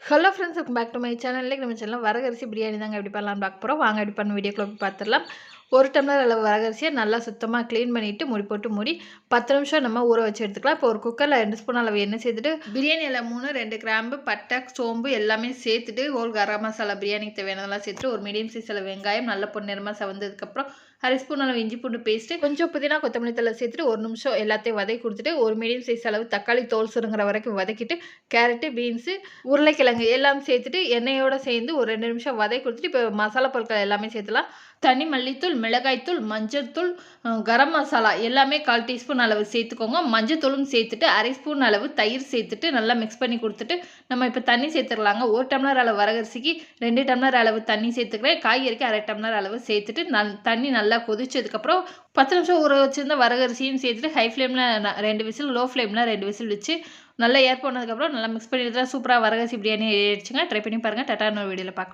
Hello friends, welcome back to my channel. இன்னைக்கு நம்ம சேனலில் வரகரிசி பிரியாணி தாங்க எப்படி பண்ணலான்னு பார்க்க போகிறோம். வாங்க எப்படி பண்ண வீடியோக்குள்ள போய் பார்த்துடலாம். 1 டம்ளர் அளவு வரகரிசியை நல்லா சுத்தமாக க்ளீன் பண்ணிவிட்டு மூடி 10 நிமிஷம் நம்ம ஊற வச்சு எடுத்துக்கலாம். இப்போ ஒரு குக்கரில் 2 ஸ்பூன் அளவு எண்ணெய் சேர்த்துட்டு பிரியாணி இலை 3, 2 கிராம்பு, பட்டை, சோம்பு எல்லாமே சேர்த்துட்டு ஹோல் கரம் மசாலா பிரியாணிக்கு தேவையானதெல்லாம் சேர்த்துட்டு ஒரு மீடியம் சைஸ் அளவு வெங்காயம் நல்ல பொன்னிறமாக செவந்ததுக்கப்புறம் 1/2 ஸ்பூன் அளவு இஞ்சி பூண்டு பேஸ்ட்டு, கொஞ்சம் புதினா கொத்தமல்லி தழை சேர்த்துட்டு 1 நிமிஷம் எல்லாத்தையும் வதக்கி கொடுத்துட்டு ஒரு மீடியம் சைஸ் அளவு தக்காளி தோல் சுருங்குற வரைக்கும் வதக்கிட்டு கேரட்டு, பீன்ஸு, உருளைக்கிழங்கு எல்லாம் சேர்த்துட்டு எண்ணெயோடு சேர்ந்து ஒரு 2 நிமிஷம் வதக்கி கொடுத்துட்டு இப்போ மசாலா பொருட்கள் எல்லாமே சேர்த்துலாம். தனி மல்லித்தூள், மிளகாய்த்தூள், மஞ்சள் தூள், கரம் மசாலா எல்லாமே 1/4 டீஸ்பூன் அளவு சேர்த்துக்கோங்க. மஞ்சள் தூளும் சேர்த்துட்டு 1/2 ஸ்பூன் அளவு தயிர் சேர்த்துட்டு நல்லா மிக்ஸ் பண்ணி கொடுத்துட்டு நம்ம இப்போ தண்ணி சேர்த்துடலாங்க. 1 டம்ளர் அளவு வரகரிசிக்கு 2 டம்ளர் அளவு தண்ணி சேர்த்துக்கிறேன். காய்கறிக்கு 1/2 டம்ளர் அளவு சேர்த்துட்டு தண்ணி நல்லா கொதிச்சதுக்கப்புறம் 10 நிமிஷம் ஊற வச்சிருந்த வரகரிசியும் சேர்த்துட்டு ஹை ஃப்ளேமில் 2 விசில், லோ ஃப்ளேமில் 2 விசில் வச்சு நல்லா ஏர் போனதுக்கப்புறம் நல்லா மிக்ஸ் பண்ணிட்டு தான் சூப்பராக வரகரிசி பிரியாணி ஆயிடுச்சுங்க. ட்ரை பண்ணி பாருங்கள். டாட்டா, இன்னொரு வீடியோவில் பார்க்கலாம்.